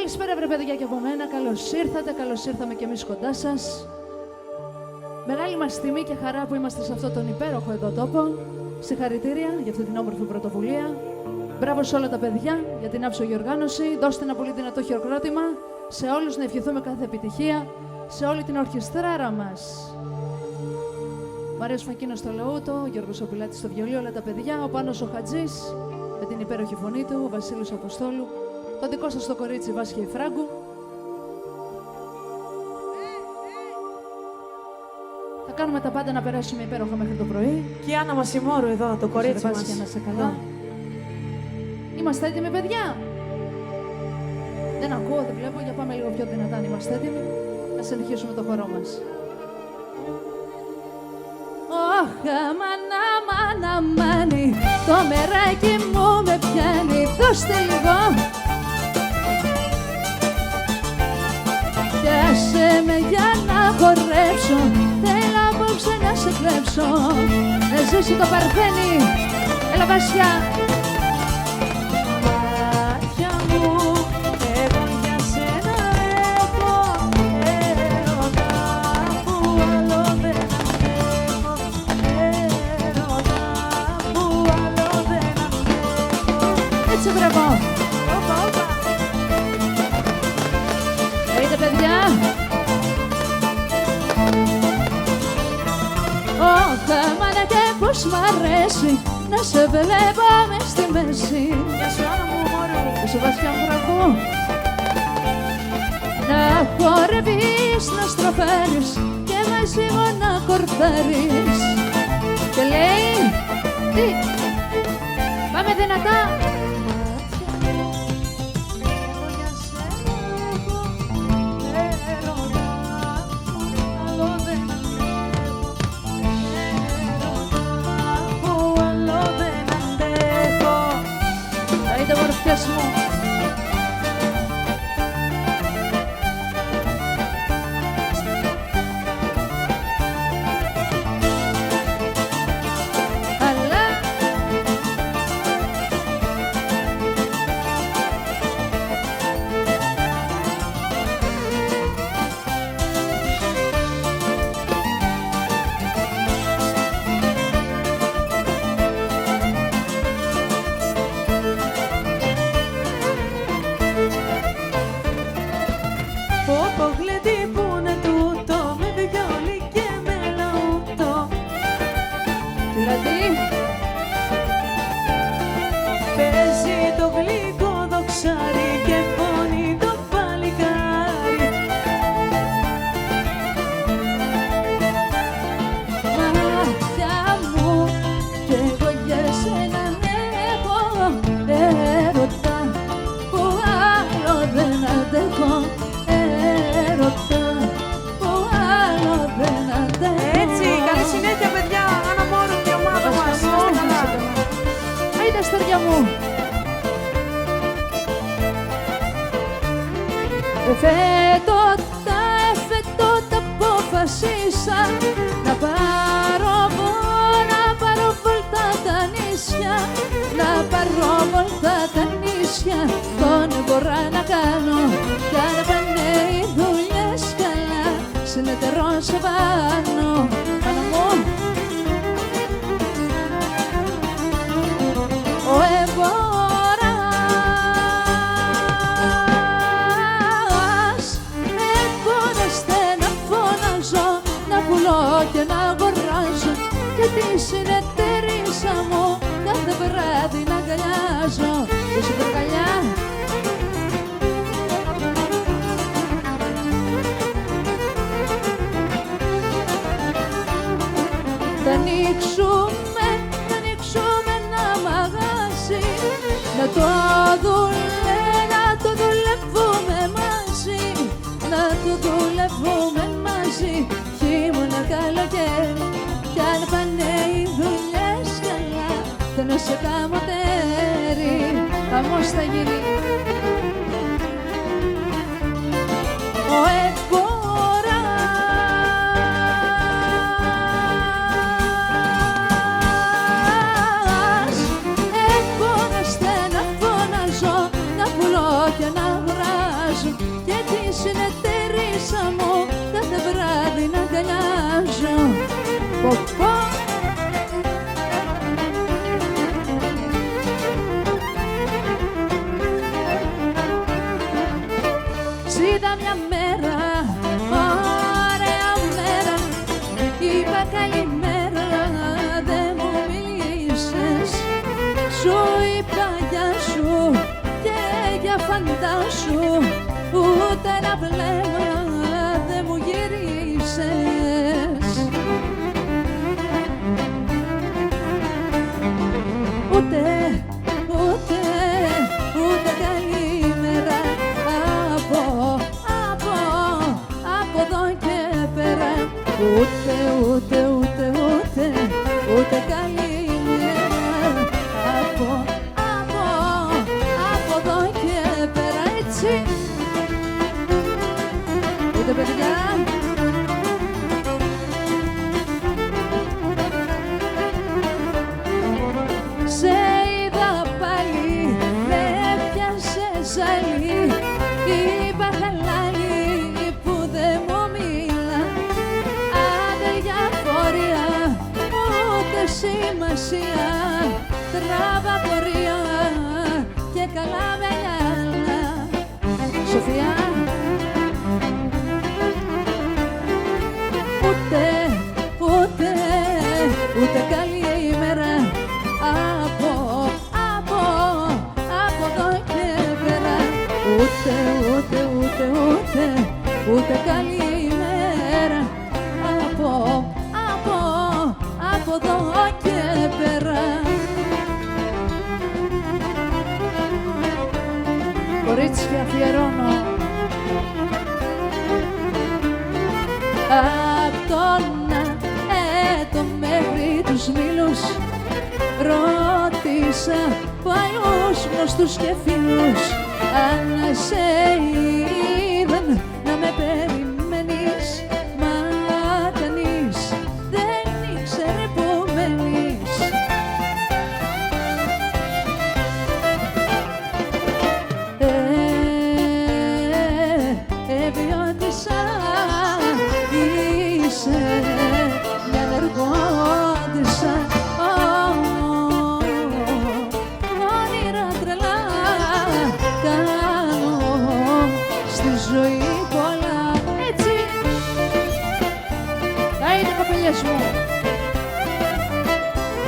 Καλησπέρα βρε παιδιά και από μένα, καλώς ήρθατε, καλώς ήρθαμε και εμείς κοντά σας. Μεγάλη μας τιμή και χαρά που είμαστε σε αυτόν τον υπέροχο εδώ τόπο. Συγχαρητήρια για αυτή την όμορφη πρωτοβουλία. Μπράβο σε όλα τα παιδιά για την άψογη οργάνωση. Δώστε ένα πολύ δυνατό χειροκρότημα σε όλους, να ευχηθούμε κάθε επιτυχία σε όλη την ορχιστράρα μας. Μαρίας Φακίνος στο λαούτο, ο Γιώργος Οπιλάτης στο βιολί, όλα τα παιδιά, ο Πάνος ο Χατζής με την υπέροχη φωνή του, ο Βασίλης Αποστόλου, το δικό σας το κορίτσι Βάσια Φράγκου. Θα κάνουμε τα πάντα να περάσουμε υπέροχα μέχρι το πρωί. Και η Άννα Μασιμόρου εδώ, το κορίτσι μας. Βάσια, να σε καλά. Είμαστε έτοιμοι, παιδιά? Δεν ακούω, δεν βλέπω, για πάμε λίγο πιο δυνατά αν είμαστε έτοιμοι. Να συνεχίσουμε το χορό μας. Ωχ, αμάνα, αμάνα, αμάνι, το μεράκι μου με πιάνει, δώστε λίγο. Πιάσε με για να χορέψω, θέλω απόψε να σε κλέψω. Να ζήσει το Παρθένι, έλα Βάσια. Μάτια μου, εγώ για σένα έχω έρωτα που άλλο δεν αντέχω. Έρωτα που άλλο δεν αντέχω. Έτσι βρεβώ. Όπα, όπα. Έχετε παιδιά? Ωχ, αμάνα και πως μ' αρέσει να σε βλέπω μες στη μέση. Γεια σου Άννα μου, μωρή μου. Γεια σου Βάσια μου, μπράβο. Να χορεύεις, να στροφάρεις και μαζί μου να κορφάρεις. Και λέει, τι, πάμε δυνατά. Εφέτοτα αποφασίσα να πάρω βόλτα τα νησιά, να πάρω βόλτα τα νησιά, τον μπορώ να κάνω κι αν πάνε οι δουλειές καλά, συνεταιρώ σε πάνω, πάνω μου. Ο και να αγοράζω και τη συνεταιρίσα μου κάθε βράδυ να αγκαλιάζω. Είσαι αγκαλιά. Θα ανοίξουμε ένα μαγάζι, να το δουλεύουμε μαζί, να το δουλεύουμε μαζί. Χειμώνα καλοκαίρι κι αν πάνε οι δουλειές καλά, θέλω σε καμωτέρι, χαμός θα γίνει. Ο εμπόρας να φωνάζω, να πουλώ και να βράζω. Ήρθα μια μέρα, ωραία μέρα, είπα καλημέρα, δεν μου μίλησες. Σου είπα γεια σου και για φαντάσου, ούτε ένα βλέμμα δεν μου γύρισες. Ούτε καλημέρα από εδώ και πέρα. Ούτε καλημέρα από εδώ και πέρα. Έτσι, ούτε παιδιά. Σε είδα πάλι, με έπιασε ζάλι, είπα χαλάλι που δεν μου μίλα. Άντε για πορεία, ούτε σημασία, τράβα πορεία και καλά με γυαλά. Σοφία. Ούτε καλημέρα από εδώ και πέρα. Ούτε καλημέρα από εδώ και πέρα. Κορίτσια αφιερώνω απ' τον Έτο μέχρι τους Μήλους. Ρώτησα παλιούς γνωστούς και φίλους αν σε είδαν να με περιμένεις, μα κανείς δεν ήξερε που μένεις. Βιώτησα, είσαι μια ναρκώτισσα. Όνειρα τρελά κάνω στη ζωή πολλά. Έτσι, τα είναι κοπελιές μου.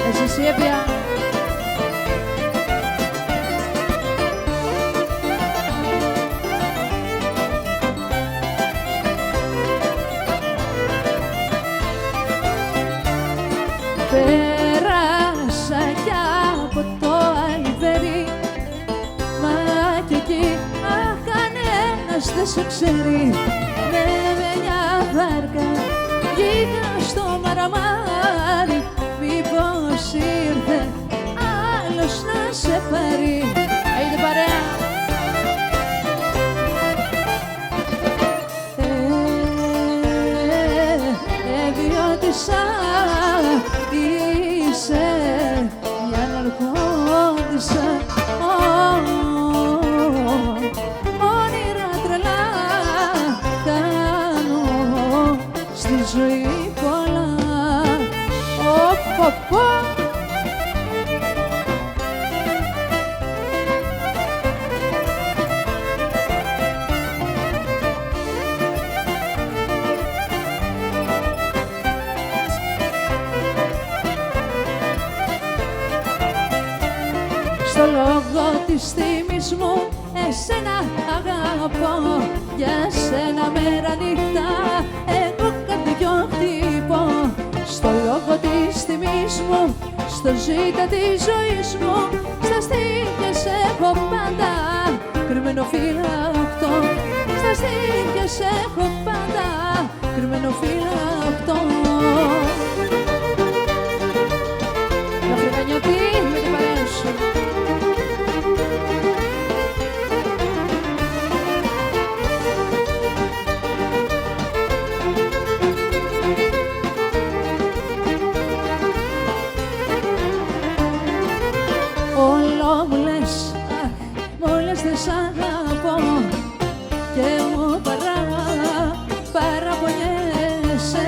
Εσύ η Εύβοια. Πέρασα κι από το Αλβέρι, μα κι εκεί κανένας δεν σε ξέρει. Με μια βάρκα βγήκα στο Μαραμάρι, μήπως ήρθε άλλος να σε πάρει. Άιντε παρέα. Βιώτησα, είσαι μια ναρκώτισσα. Όνειρα τρελά κάνω στη ζωή πολλά. Στο λόγο της τιμής μου εσένα αγαπώ, για σένα μέρα νύχτα εγώ καρδιό χτυπώ. Στο λόγο της τιμής μου, στο ζήτα της ζωής μου, στα στήθια σε έχω πάντα κρυμμένο φυλακτό. Στα στήθια σε έχω πάντα κρυμμένο φυλακτό. Να φρυγανιωτή με την παρέα σου. Δεν σ' αγαπώ και μου παραπονιέσαι.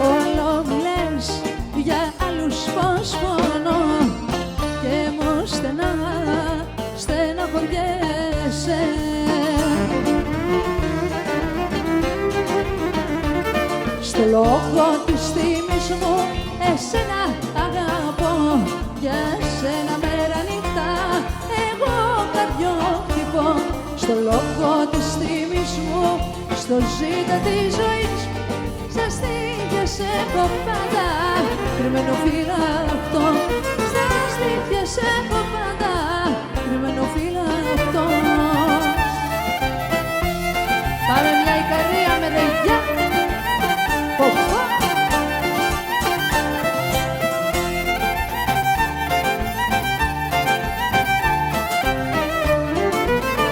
Όλο μου λες για άλλους πως πονώ και μου στενά λόγο της τιμής μου εσένα αγαπώ. Για εσένα μέρα νύχτα εγώ καρδιόχτυπω. Στο λόγο της τιμής μου, στο ζήτα της ζωής στα στήθια σε έχω πάντα κρυμμένο φυλαχτό. Στα στήθια σε έχω πάντα κρυμμένο φυλαχτό. Πάμε μια Ικαρία με δεγιά.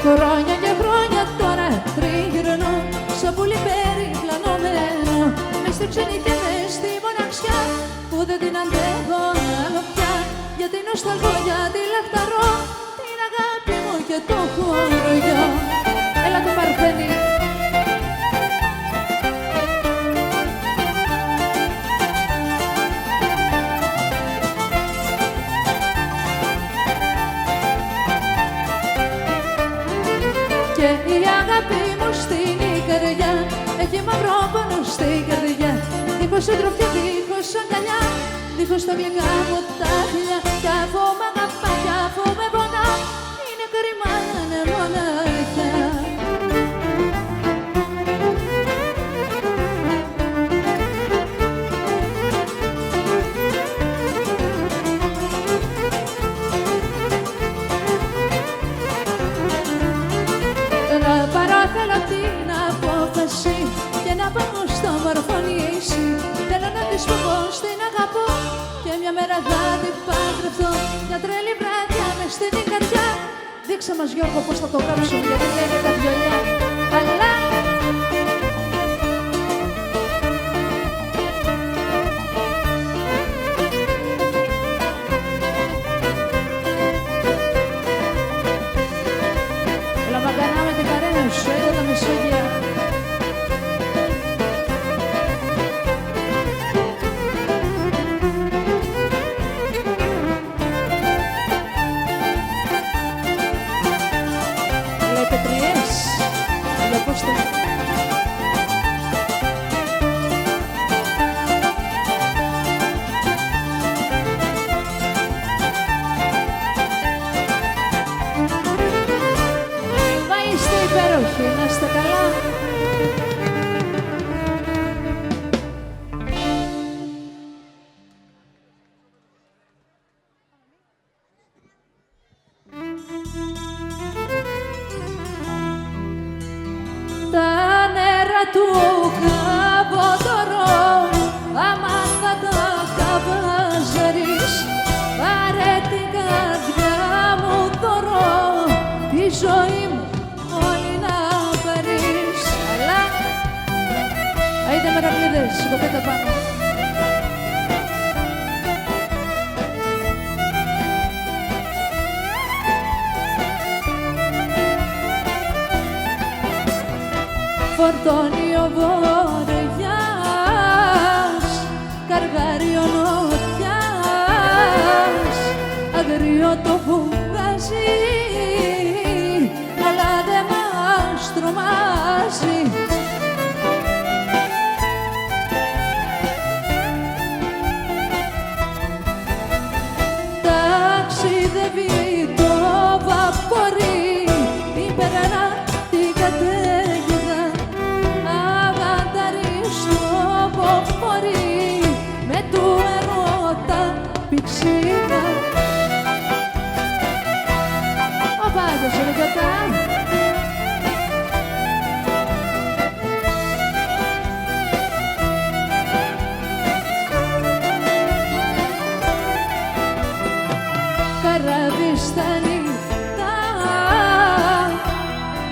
Χρόνια και χρόνια τώρα τριγυρνώ σαν πουλί περιπλανωμένο μες στη ξενή και μες στη μοναξιά που δεν την αντέχω άλλο πια. Γιατί νοσταλγώ, γιατί λαχταρώ την αγάπη μου και το χωριό. Έλα το Παρθένη. Και η αγάπη μου στην Ικαριά έχει μαυρό πάνω στην καρδιά. Δίχως συντροφιά, δίχως αγκαλιά, δίχως τα γλυκά μου τα φιλιά. Κι αφού μ' αγαπά, κι αφού με πονά, είναι κρίμα να είναι μοναχιά. Να παράθελα την απόφαση και να πάω στο μορφό νησί. Θέλω να της πω πως την αγαπώ και μια μέρα θα την παντρευτώ. Μια τρελή βράδια μες στην καρδιά. Δείξε μας Γιώργο πως θα το κάψουμε, γιατί λένε τα βιολιά. Αλλά με την παρέα σου, είδα τα Μεσόγεια. Έλα πετριές, έλα πώς το... Υπέροχοι, να είστε καλά. Τα νερά του Καμποτορώ, άμα θα τα χαβαζερείς, πάρε την καρδιά μου δωρώ, τη ζωή μου όλη να πάρεις. Αλλά άιντε μερακλείδες, σηκωθείτε πάνω. Φορτώνει ο βοριάς, καργάριο νοτιάς, αγριό το φουγγάζει, αλλά δε μας τρομάζει. Ταξιδεύει το βαπορί, υπερανά την καταίγιδα, αβανταρεί στο ποφορί, με του ερώτα πηξίδα. Ο πάντως είναι κοντά. Καράβι στα νύχτα,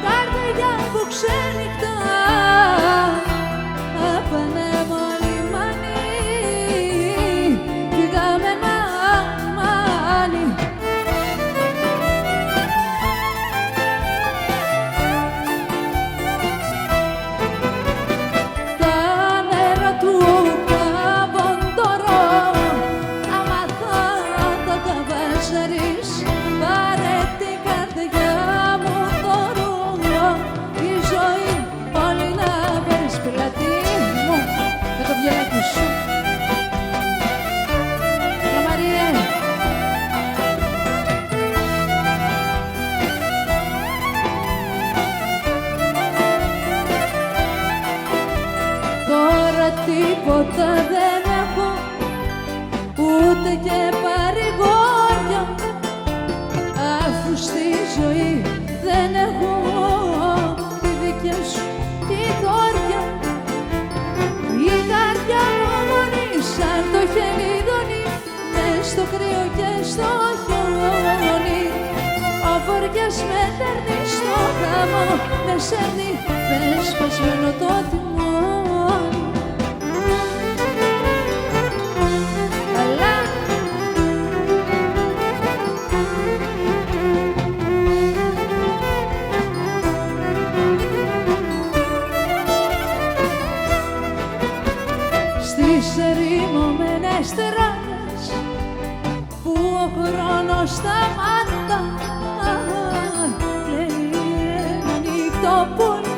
καρδιά που ξενυχτά, απανέμω λιμάνι, πήγαμε μαμάνι. σου. Μαριέ. Τώρα τίποτα δεν έχω, ούτε και παρηγόρια, αφού στη ζωή δεν έχω τη δική σου τη δόρια. Η καρδιά μου μόνη σαν το χελιδόνι, μες στο κρύο και στο χιόνι. Ο φοριάς με τέρνει στο γάμο, με σέρνει με σπασμένο το τιμόνι. Καλά. Στις ερημωμένες τεράδες που ο χρόνος σταμάτα, κλαίει ένα νυχτοπούλι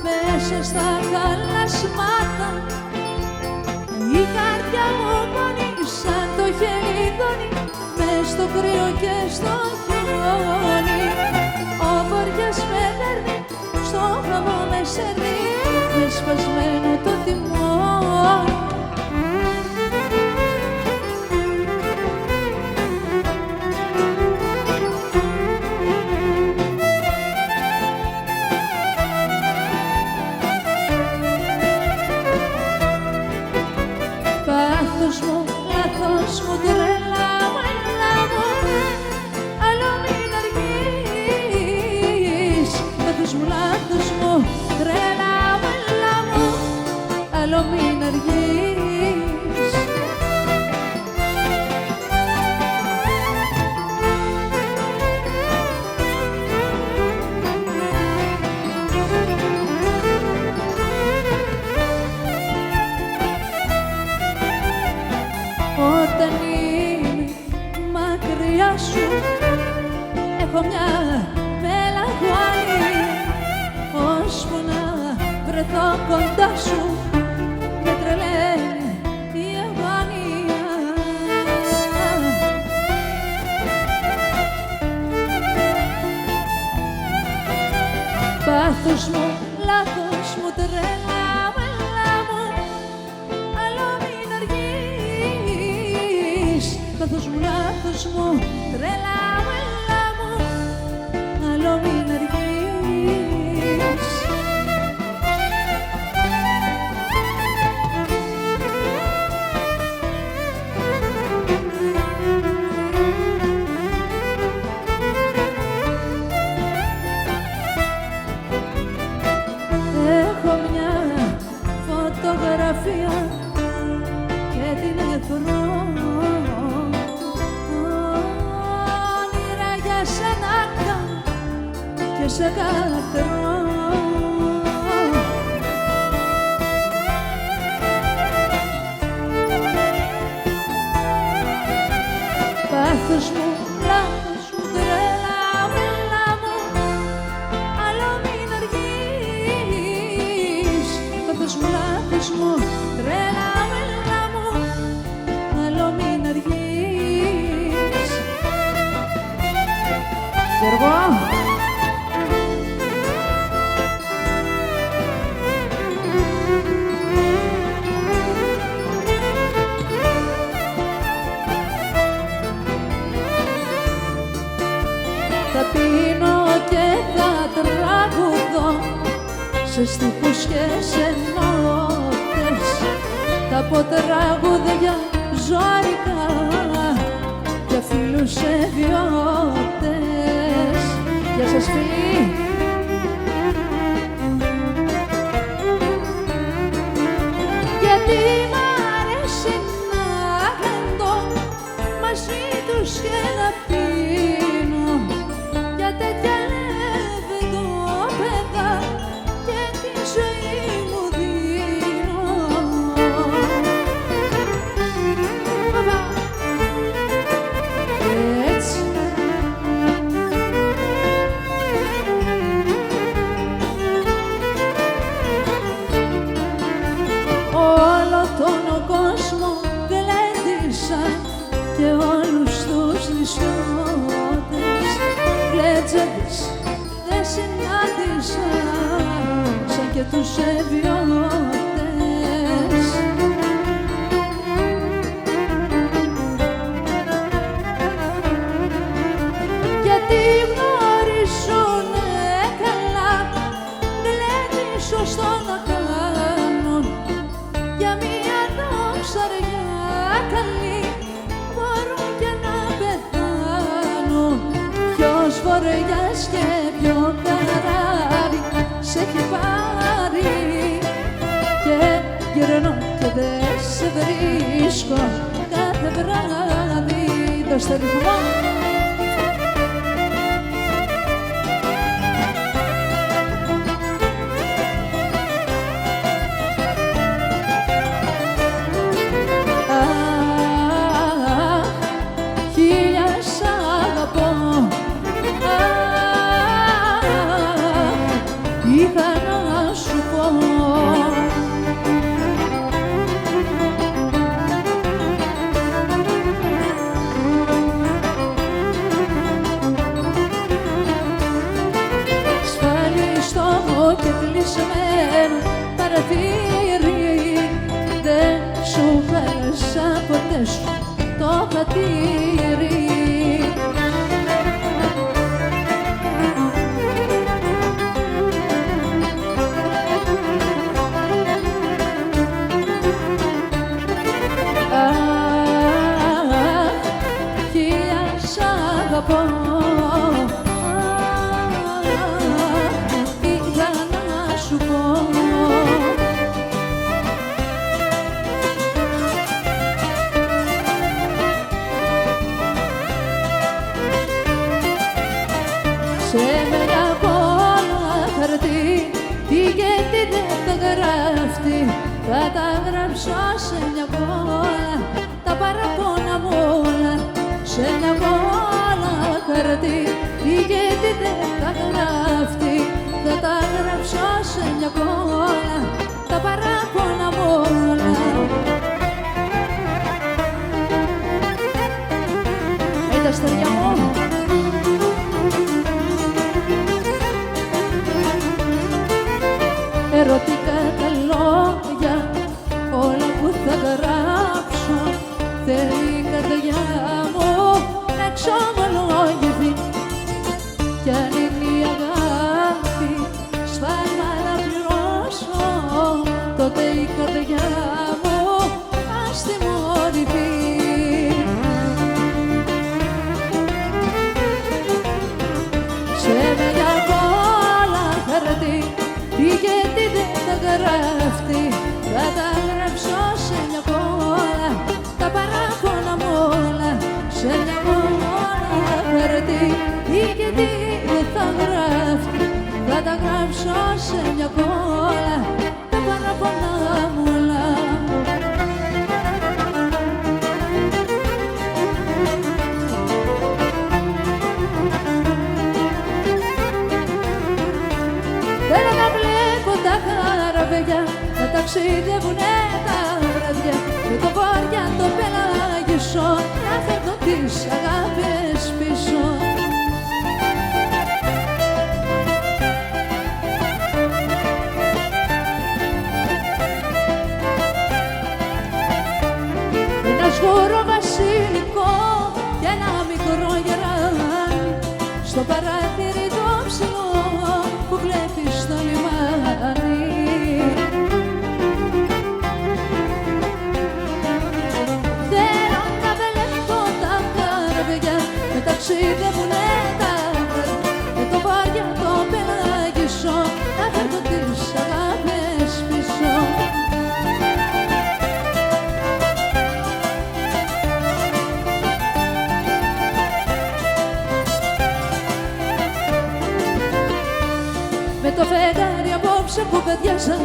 μέσα στα χαλασμάτα. Η καρδιά μου πονεί σαν το χελιδόνι, μες στο κρύο και στο χιόνι. Ο βοριάς με δέρνει, στο χαμό με σέρνει, με σπασμένο το τιμόνι. Πάθος μου, λάθος μου, τρέλα μου, έλα μου, άλλο μην αργείς. Πάθος μου, λάθος μου, τρέλα μου, έλα μου, άλλο μην αργείς. Όταν είμαι μακριά σου, έχω μια μελαγχολία, ώσπου να βρεθώ κοντά σου, με τρελαίνει η αγωνία. Πάθος μου, λάθος μου, τρέλα μου, έλα μου, άλλο μην αργείς. Πάθος μου, λάθος μου, τρέλα μου, έλα μου, άλλο μην αργείς. Έχω μια φωτογραφία και την εθρώ, όνειρα για σένα και σε καθρώ. Πάθος μου, λάθος μου, τρέλα μου, έλα μου, άλλο μην αργείς. Πάθος μου, λάθος μου, τρέλα μου, έλα μου, άλλο μην αργείς. Γιώργο. Θα πίνω και θα τραγουδώ σε στίχους και σε νότες. Θα πω τραγούδια ζώρικα για φίλους ιδιώτες. Γεια σας φίλοι. Γιατί μ' αρέσει να κρατώ μαζί τους και να πίνω για τέτοια λεβεντόπεδα και τη ζωή μου δίνω. Έτσι. και τους ευιώτες. Γιατί γνωρίζουνε καλά, βλέπει σωστό να κάνουν για μια δόξαρια καλή μπορούν και να πεθάνουν. Ποιος βοριάς και ποιο καράβι σε έχει πάρει και γυρνώ και δεν σε βρίσκω κάθε βράδυ. Δώστε ρυθμό. Είχα να σου πω σφαλιστό και κλεισμένο παραθύρι, δεν σου χάσα ποτέ σου το χατήρι. Είχα να σου πω σε μεριά πολλά χαρτί, τι και τι δεν θα γράφει, θα τα γράψω σε μια κόλλα τα παραπονά μου όλα. Σε μια κόλλα χαρτί, τι και τι δεν θα γράφει, θα τα γράψω σε μια κόλλα τα παράπονα μου όλα. Τα αστέρια μου ερωτικά τα λόγια όλα που θα γράψω, θέλει η καρδιά μου να εξομολογηθεί κι αν είναι η αγάπη σφάλμα να πληρώσω, τότε η καρδιά μου ας τιμωρηθεί. Σε μια κόλλα χαρτί, τι και τι δεν θα γράφει, θα τα γράψω σε μια κόλλα τα παράπονα μου όλα. Σε μια κόλλα χαρτί, τι και τι δεν θα γράφει, θα τα γράψω σε μια κόλλα τα παράπονα μου όλα. Θέλω να βλέπω τα καραβιά να ταξιδεύουνε τα βραδιά με το βοριά το πελάγισο να φέρνω τις αγάπες πίσω. Ένα σγουρό βασιλικό και ένα μικρό γεράνι στο παράθυρι το ψηλό που βλέπεις στο λιμάνι. Θέλω να βλέπω τα καραβιά με ταξιδεύουνε τα βράδια με το βάρια το πελάγισο να φέρνω τις αγάπες πίσω. Με το φεγγάρι απόψε που πεδιάζα,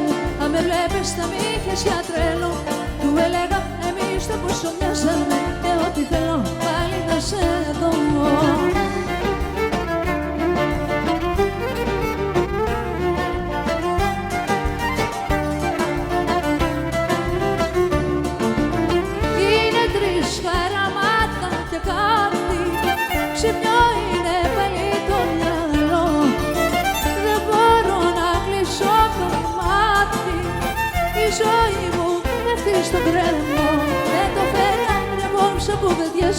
αν με βλέπεις θα μ' είχες για τρέλο. Του έλεγα εμείς το πόσο μοιάζαμε και ό,τι θέλω πάλι να σε δω. Είναι τρεις χαραμάτα και κάτι, ξυπνιό είναι πάλι το μυαλό. Δεν μπορώ να κλείσω το μάτι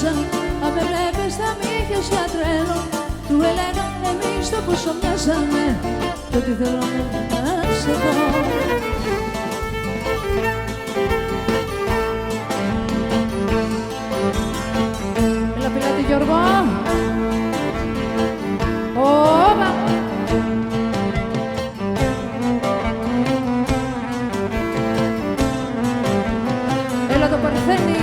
μάζα. Αν με βλέπεις θα μ' είχες για τρέλο. Του έλεγα εμείς το πόσο μοιάζαμε κι ότι θέλω να σε δω. Έλα πιλάτη Γιώργο. Όπα. Έλα το Παρθένη.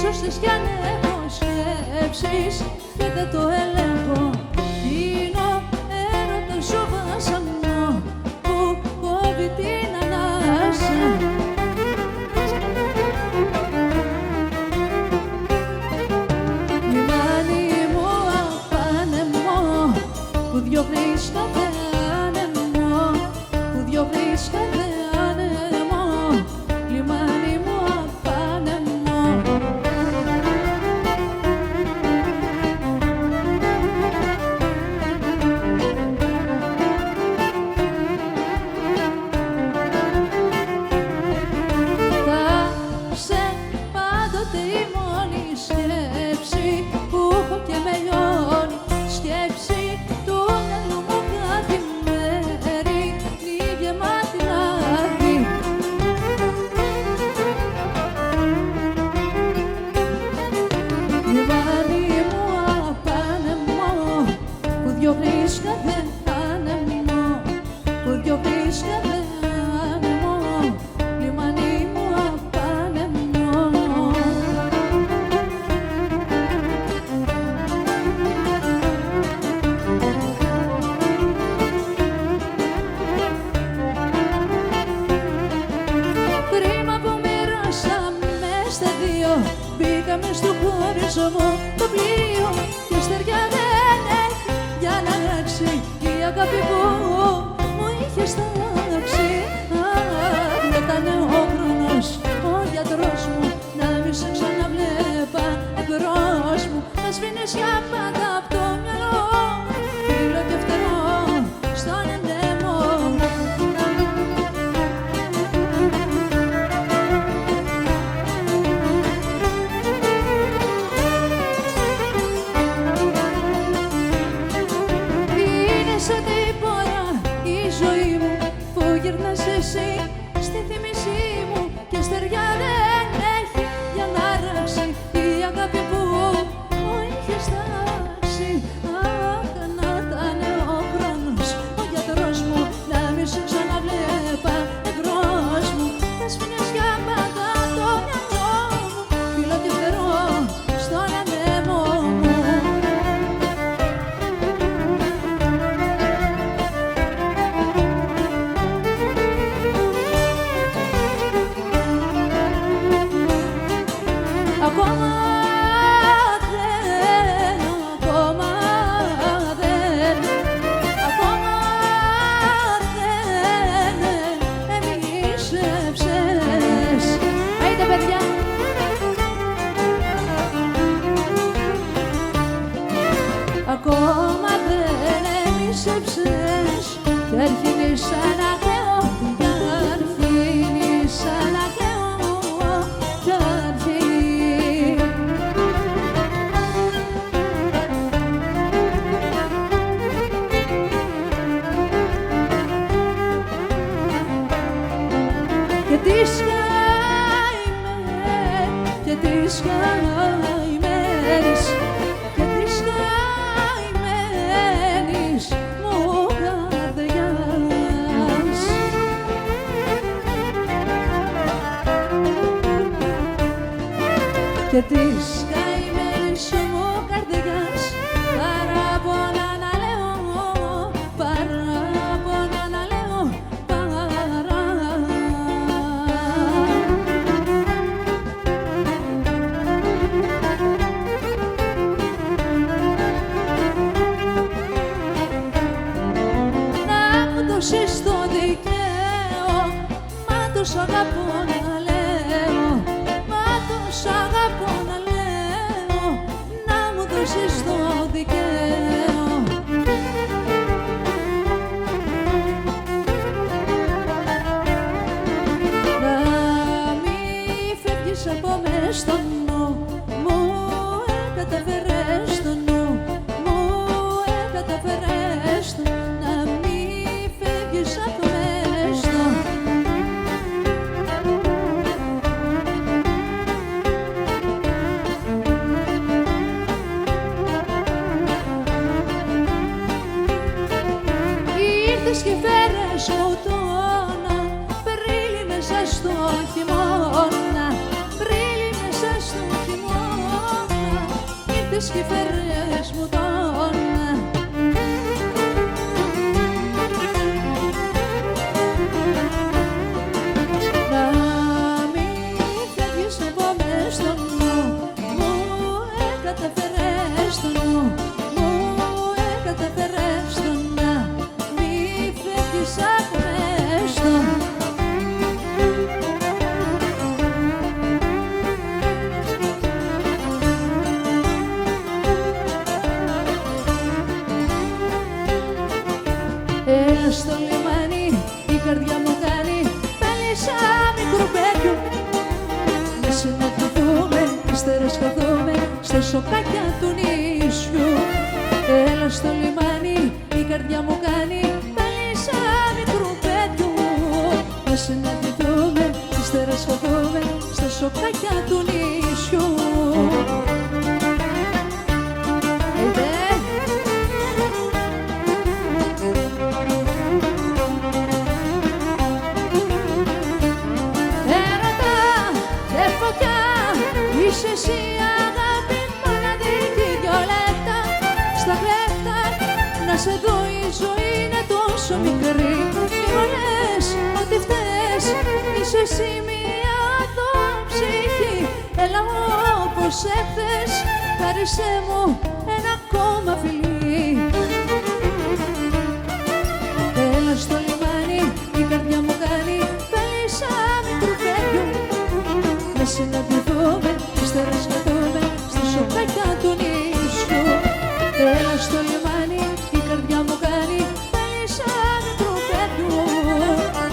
Ίσως κι αν έχω σκέψεις και δεν το ελέγχω, είναι ο έρωτας ο βασανό που κόβει την ανάσα. Λιμάνι μου απάνεμο που διώχνεις κάθε άνεμο, που διώχνεις κάθε άνεμο. διώχνεις κάθε άνεμο, λιμάνι μου απάνεμο. Κρίμα που μοιράσαμε στα δύο, μπήκαμε στο χωρισμό το πλοίο και στεριά δεν έχει για να αλλάξει η αγάπη που μου είχε στάξει. Αχ, ήταν ο χρόνος, ο γιατρός μου, να μη σε ξαναβλέπα εμπρός μου. Να σβήνεις για πάντα απ' το μυαλό, φίλο και φτερό στον ενέμο. Σε τίποτα η ζωή μου που γυρνάς εσύ στη θύμησή μου και στεριά δεν έχει για να ράξει η αγάπη που μου είχε στάξει. Αχ, να ήταν ο χρόνος, ο γιατρός μου, να μη σε ξαναβλέπα εμπρός μου. Θα σβήνεις για πάντα το μυαλό μου, φίλο και φτερό στον ανέμο μου. Ακόμα δεν εμίσεψες. Άιντε παιδιά! Ακόμα δεν εμίσεψες κι αρχίνεις σαν να κλαίω, κι αρχίνεις σαν να κλαίω, κι αρχίνεις. Και τις καημένες, και τις καημένες, και τις καημένες μου καρδιάς. Και της καημένης μου καρδιάς παράπονα να λέω, παράπονα να λέω, να μου δώσεις το δικαίω, μα τους αγαπώ να λέω, μα τους αγαπώ να λέω, να μου δώσεις το δικαίω. Να μη φεύγεις από μες στο νου μου, καταφέρες το νου μου, καταφέρες το, να μη φεύγεις από μες στο. Ήρθες και φέρες μου τόνα, πρίλη μέσα στο χειμώνα, πρίλη μέσα στο χειμώνα. Ήρθες και φέρες μου τόνα. Να μη φεύγεις από μες στο νου μου, καταφέρες το νου μου, καταφέρες το να μη φεύγεις από μες στο. Έλα στο λιμάνι, η καρδιά μου κάνει πάλι σαν μικρό παιδί. Να συναντηθούμε, ύστερα σκαθούμε στα σοκάκια του νησιού. Έλα στο λιμάνι, η καρδιά μου κάνει πάλι σαν μικρό παιδί. Να συναντηθούμε, ύστερα σκαθούμε στα σοκάκια του νησιού. σημεία το ψυχή. Έλα όπως εχθές, χάρισέ μου ένα ακόμα φιλί. Έλα στο λιμάνι, η καρδιά μου κάνει πάλι σαν μικρού παιδιού. Να συναντηθούμε, ύστερα σκεφτούμε στα σοκάκια του νησιού. Έλα στο λιμάνι, η καρδιά μου κάνει πάλι σαν μικρού παιδιού.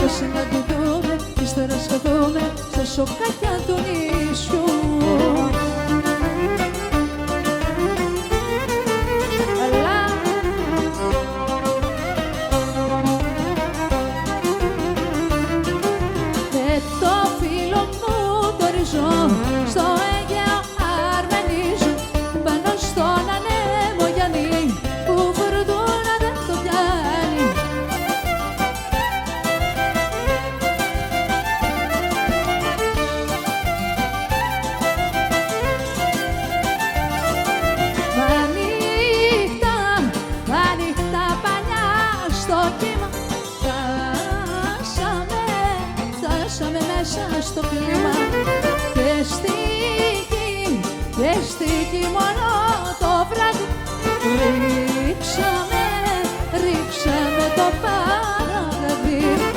Να συναντηθούμε, ύστερα σκεφτούμε στα σοκάκια του νησιού. Στο Αιγαίο αρμενίζω, πάνω στον ανέμο Γιάννη, που φουρτούνα δεν το πιάνει. Μα νύχτα παλιά στο κύμα, φτάσαμε μέσα στο κλίμα. Και στήκη μόνο το βράδυ, ρίξαμε το παραδείγμα.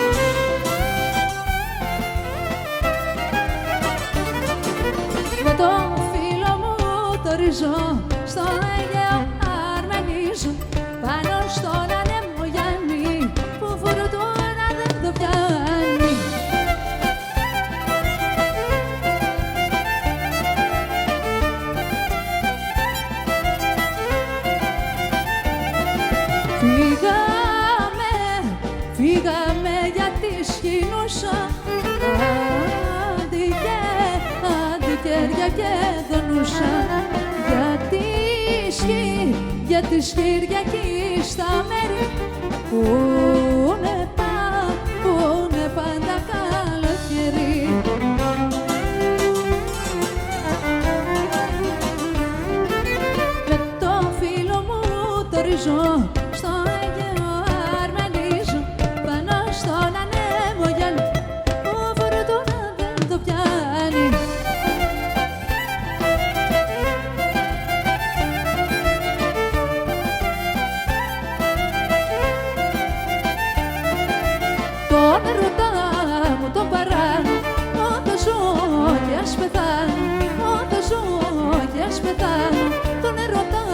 Με το φίλο μου το ριζό, στο Αιγαίο αρμενίζω, πάνω στον ανέμο Γιάννη, που φουρτούνα δεν το πιάνει. Φύγαμε γιατί σχοινούσα, αντικέρια και δονούσα. Γιατί Κυριακή στα μέρη που είναι πάντα καλοκαίρι. Με το φίλο μου το ριζό, στο Αιγαίο αρμενίζω, πάνω στον ανέμο Γιάννη, που φουρτούνα δεν το πιάνει. Τον ερωτά μου τον παράνω, όταν ζω και ας πεθάνω, όταν ζω και ας πεθάνω, τον ερωτά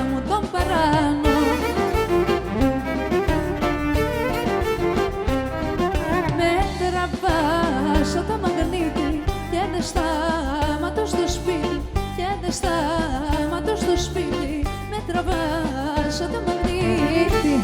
μου τον παράνω. Με τραβάς το μαγνήτη και δεν σταματώ στο σπίτι, και δεν σταματώ στο σπίτι. Με τραβάς το μαγνήτη.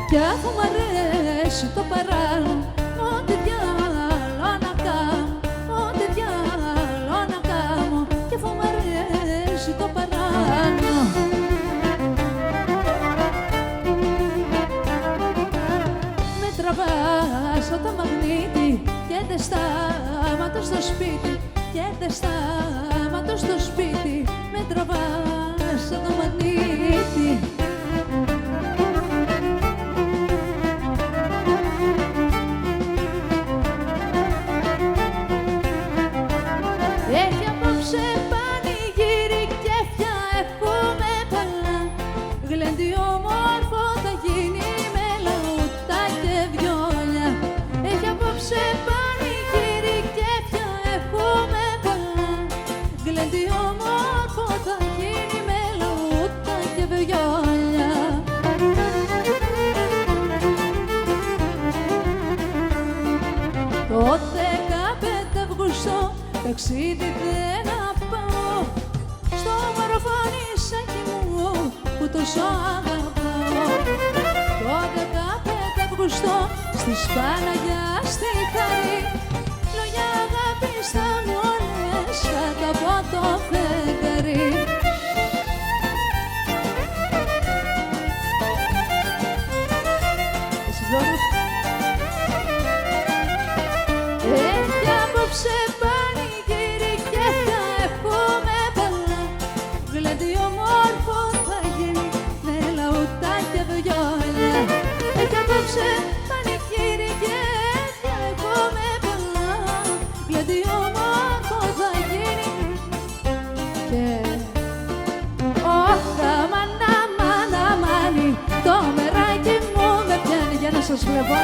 Κι αφού μ' αρέσει το παράλληλο, ό,τι διάλο να κάνω, ό,τι διάλο να κάνω. Κι αφού μ' αρέσει το παράλληλο, με τραβάς το μαγνήτη και δεν σταματώ στο σπίτι, και δεν σταματώ στο σπίτι. Με τραβάς το μαγνήτη. Έχει απόψε πανηγύρι και πια έχουμε παλά, γλέντι όμορφο θα γίνει με λαούτα και βιόλια. Έχει απόψε πανηγύρι και πια έχουμε παλά, γλέντι όμορφο θα γίνει με λαούτα και βιόλια. Το 15 Αυγούστου ταξίδι δεν να πάω, στο μαροφανίσακι μου που τόσο αγαπάω. Το 15 Αυγούστου στη Παναγιά στη Χαρή, λόγια αγάπης θα μου λες κάτω από το φεγγαρί. Έχει απόψε πανηγύρι και θα έχουμε πελά, γλέντι βλέπω.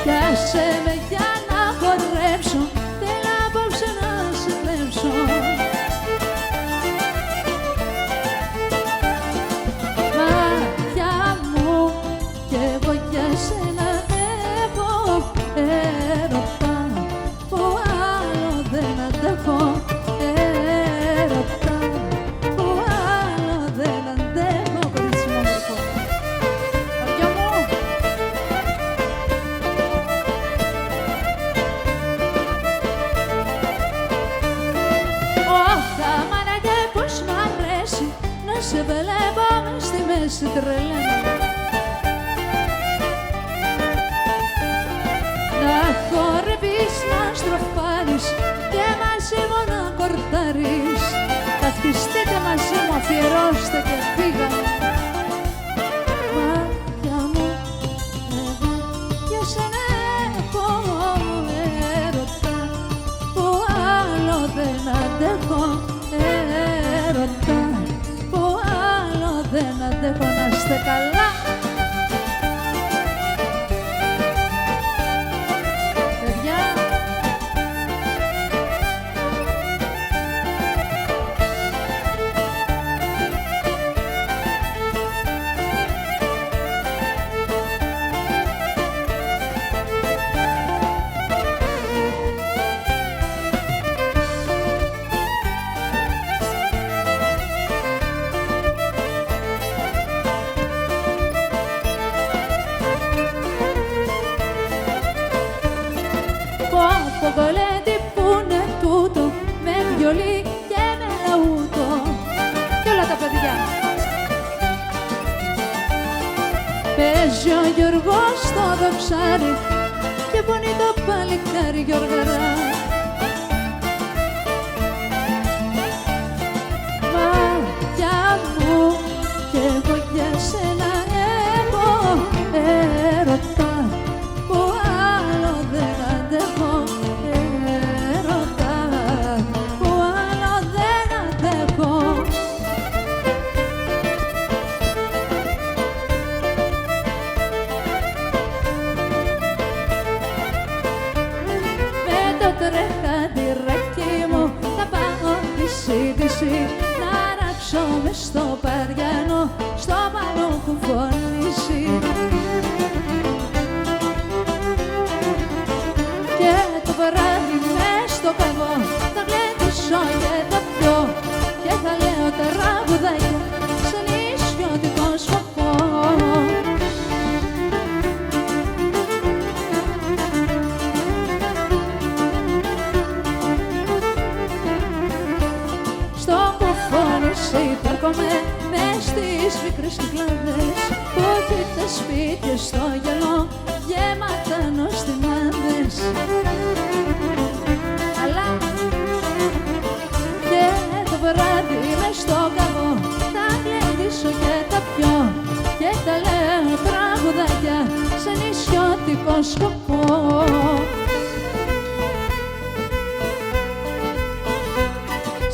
Κι άσε με για να χορέψω, θέλω απόψε να σε κλέψω. Μάτια μου κι εγώ για σένα έχω έρωτα που άλλο δεν αντέχω. Έρωτα που άλλο δεν αντέχω. Κορίτσι μου όμορφο. Καρδιά μου. Όχα μάνα και πως μ' αρέσει να σε βλέπω μες στη μέση τρελαίνω. Να χορεύεις, να στροφάρεις και μαζί μου να κορτάρεις. Καθιστείτε μαζί μου, αφιερώστε και φύγαμε. Μάτια μου, εγώ για σένα έχω έρωτα που άλλο δεν αντέχω. Έρωτα που άλλο δεν αντέχω. Να είστε καλά. Παιδιά. Το κολέτι που είναι τούτο, με βιολί και με λαούτο. Και όλα τα παιδιά. Παίζει ο Γιώργος στο δοξάρι και πονεί το παλικάρι Γιώργαρα. Μάτια μου κι εγώ για σένα έχω έρωτα που άλλο δεν αντέχω. Έρωτα που άλλο δεν αντέχω. Με το τρεχαντηράκι μου θα πάω δυσί να ράξω μες στο Παριάνο, στο πάνω που φωνήσει. Και το βράδυ μες στο καβό θα γλεντήσω και θα πιω και θα λέω τραγουδάκια σε νησιώτικο σκοπό. Στο κουφόνισι έρχομαι μες στις μικρές κυκλάδες που έχετε σπίτια στο γυαλό γεμάτα νοστιμάδες. Αλλά και το βράδυ μες στο καβό θα γλεντήσω και θα πιω και θα λέω τραγουδάκια σε νησιώτικο σκοπό.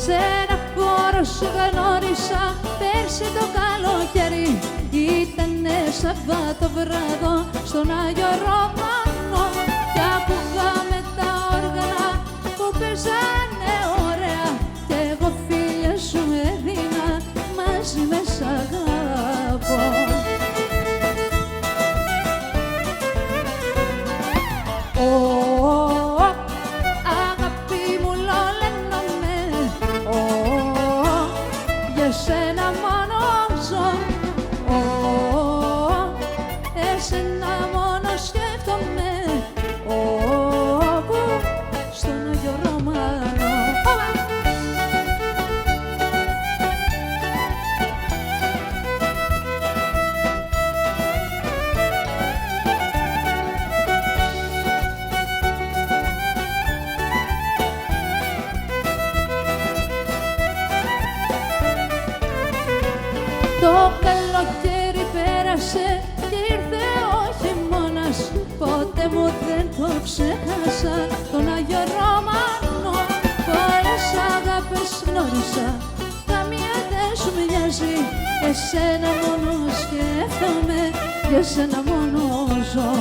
Σε ένα χώρο σου γνώρισα πέρσι το καλοκαίρι. Ήτανε Σαββατοβράδο στον Άγιο Ρωμανό κι άκουγαμε τα όργανα που παίζανε ωραία κι εγώ φίλια σου έδινα μαζί με σ' αγάπω. Αγάπη μου λολένομαι, για σένα μόνο ζω, εσένα μόνο σκέφτομαι. σένα μόνο σκέφτομαι, για σένα μόνο ζω.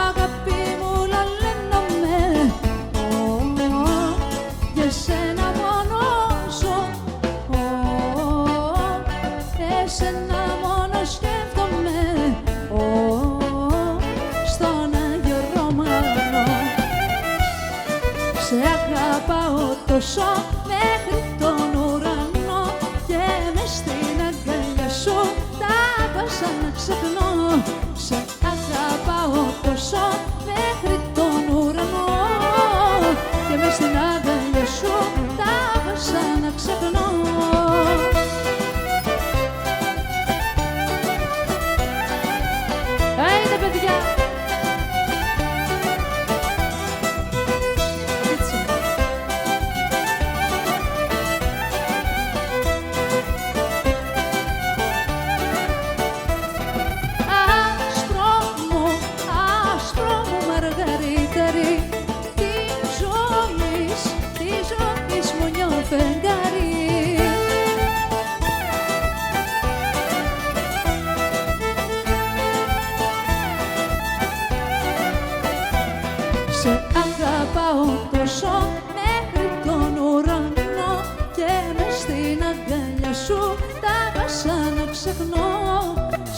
Αγάπη μου λαλένομαι, για σένα μόνο ζω. Εσένα μόνο σκέφτομαι, στον Άγιο Ρωμανό. Σε αγαπάω τόσο μέχρι τον ουρανό και μες στην αγκαλιά σου τα πάσα να ξεχνώ. Σε αγαπάω τόσο μέχρι τον ουρανό και μες στην αγκαλιά σου τα πάσα να ξεχνώ. Άιντε παιδιά! Άσπρο μου μαργαρίτερη, τη ζωής μου νιώφεγγαρί. Σε αγαπάω τόσο μέχρι τον ουρανό και μες στην αγκαλιά σου τα πάσα να ξεχνώ.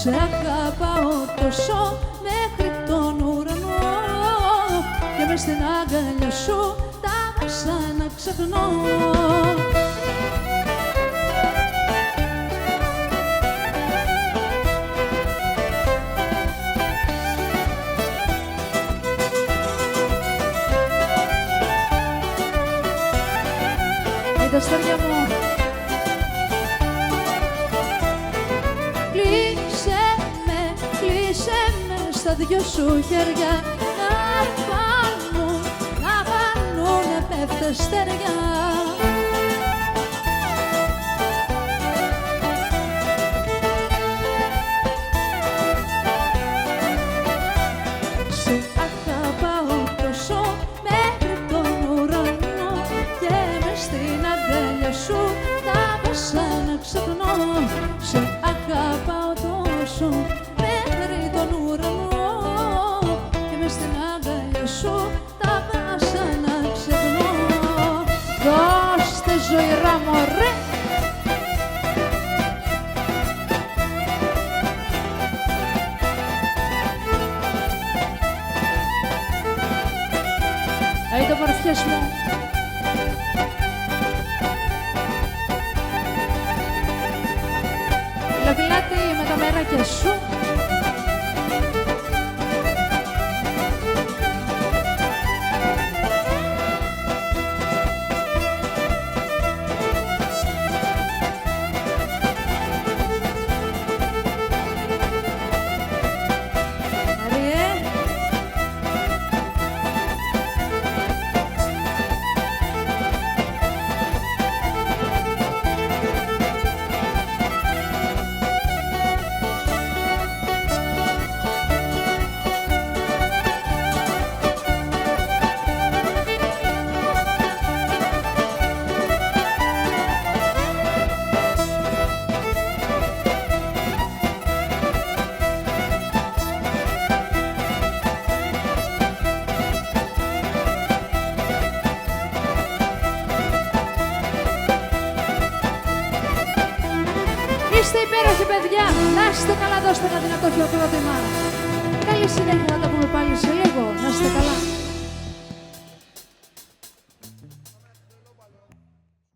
Σε αγαπάω τόσο μέχρι τον ουρανό και μες στην αγκαλιά σου τα πάσα να ξεχνώ. Τα αστέρια μου. Κλείσε με στα δυο σου χέρια να βάλουνε πέφτα στεριά. Σε αγαπάω τόσο μέχρι τον ουρανό και μες στην αγκαλιά σου τα πάσα να ξεχνώ. Σε αγαπάω τόσο μέχρι τον ουρανό και μες στην αγκαλιά σου τα πάσα να ξεχνώ. Δώστε ζωηρά μωρέ! Άιντε ομορφιές μου! Λαβιλάτη με τα μεράκια σου. Είστε υπέροχοι παιδιά, να είστε καλά, δώστε ένα δυνατό χειροκρότημα. Καλή συνέχεια.